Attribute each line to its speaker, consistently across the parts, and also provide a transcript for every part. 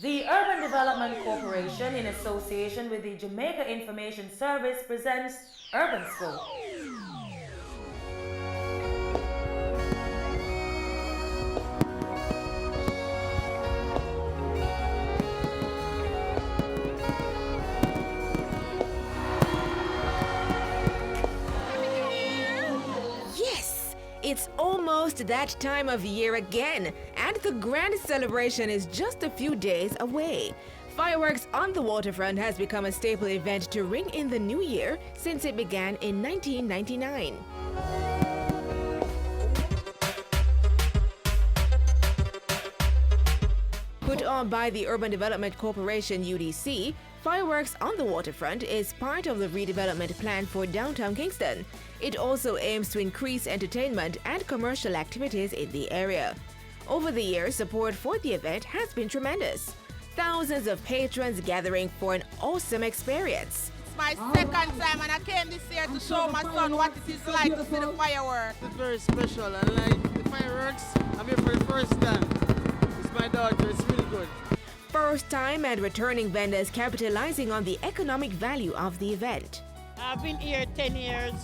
Speaker 1: The Urban Development Corporation, in association with the Jamaica Information Service, presents Urban Scope.
Speaker 2: Yes! It's almost that time of year again, and the grand celebration is just a few days away. Fireworks on the Waterfront has become a staple event to ring in the new year since it began in 1999. Put on by the Urban Development Corporation UDC, Fireworks on the Waterfront is part of the redevelopment plan for downtown Kingston. It also aims to increase entertainment and commercial activities in the area. Over the years, support for the event has been tremendous. Thousands of patrons gathering for an awesome experience.
Speaker 3: It's my second time and I came this year to show my son what it is like to see the fireworks.
Speaker 4: It's very special. I like the fireworks. I'm here for the first time. It's my daughter. It's really good.
Speaker 2: First-time and returning vendors capitalizing on the economic value of the event.
Speaker 5: I've been here 10 years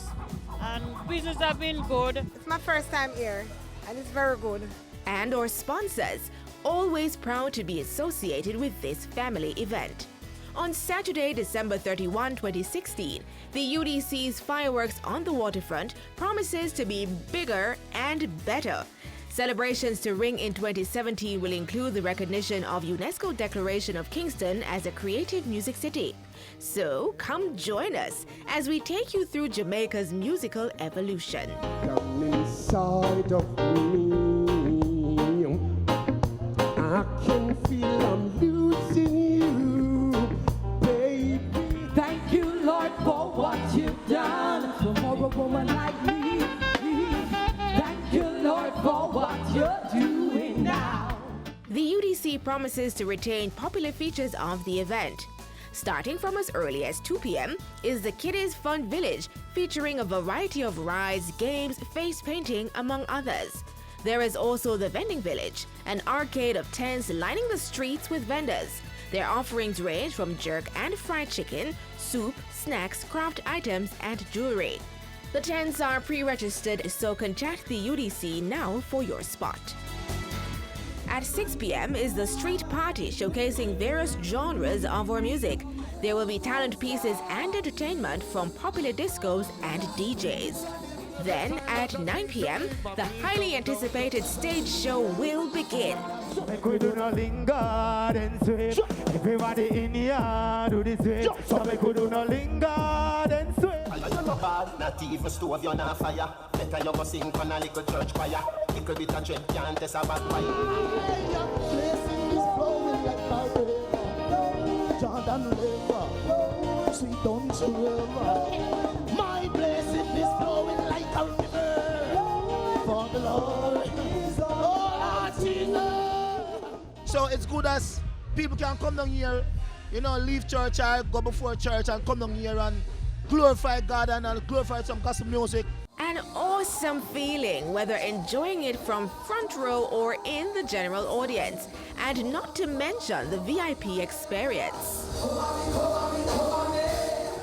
Speaker 5: and business have been good.
Speaker 3: It's my first time here and it's very good.
Speaker 2: And our sponsors, always proud to be associated with this family event. On Saturday, December 31, 2016, the UDC's Fireworks on the Waterfront promises to be bigger and better. Celebrations to ring in 2017 will include the recognition of UNESCO Declaration of Kingston as a creative music city. So come join us as we take you through Jamaica's musical evolution.
Speaker 6: Come inside of me, I can feel I'm losing you, baby.
Speaker 7: Thank you, Lord, for what you've done for more a woman like me. Thank you, Lord, for what you're doing now.
Speaker 2: The UDC promises to retain popular features of the event. Starting from as early as 2 p.m. is the Kiddies Fun Village, featuring a variety of rides, games, face painting, among others. There is also the Vending Village, an arcade of tents lining the streets with vendors. Their offerings range from jerk and fried chicken, soup, snacks, craft items, and jewelry. The tents are pre-registered, so contact the UDC now for your spot. At 6 p.m. is the Street Party, showcasing various genres of our music. There will be talent pieces and entertainment from popular discos and DJs. Then, at 9 p.m., the highly anticipated stage show will begin.
Speaker 6: Everybody in here do this way. So we could do no linger and sway.
Speaker 8: You're not bad, not even stove, you're not fire. Better you go sing on a little church choir. Little bit of dread can't test a bad fire.
Speaker 6: Blessing is flowing like my river. Jordan River, sweet on river. My blessing is flowing like a river. For the Lord is all Artiste.
Speaker 4: So it's good as people can come down here, leave church or go before church and come down here and glorify God and glorify some gospel music.
Speaker 2: An awesome feeling, whether enjoying it from front row or in the general audience, and not to mention the VIP experience.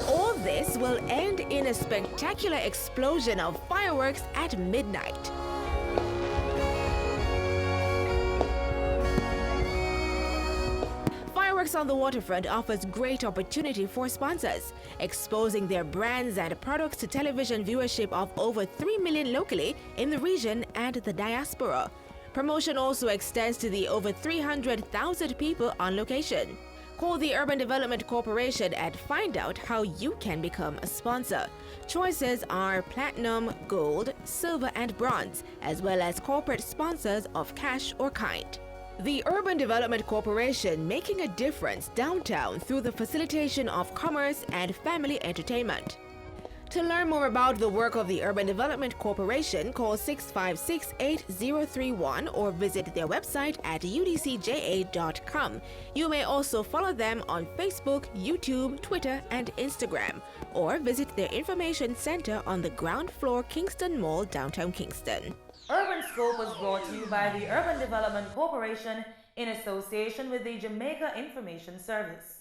Speaker 2: All this will end in a spectacular explosion of fireworks at midnight. Fireworks on the Waterfront offers great opportunity for sponsors, exposing their brands and products to television viewership of over 3 million locally in the region and the diaspora. Promotion also extends to the over 300,000 people on location. Call the Urban Development Corporation and find out how you can become a sponsor. Choices are platinum, gold, silver, and bronze, as well as corporate sponsors of cash or kind. The Urban Development Corporation, making a difference downtown through the facilitation of commerce and family entertainment. To learn more about the work of the Urban Development Corporation, call 656-8031 or visit their website at udcja.com. You may also follow them on Facebook, YouTube, Twitter, and Instagram, or visit their information center on the ground floor Kingston Mall, downtown Kingston.
Speaker 1: Urban Scope was brought to you by the Urban Development Corporation in association with the Jamaica Information Service.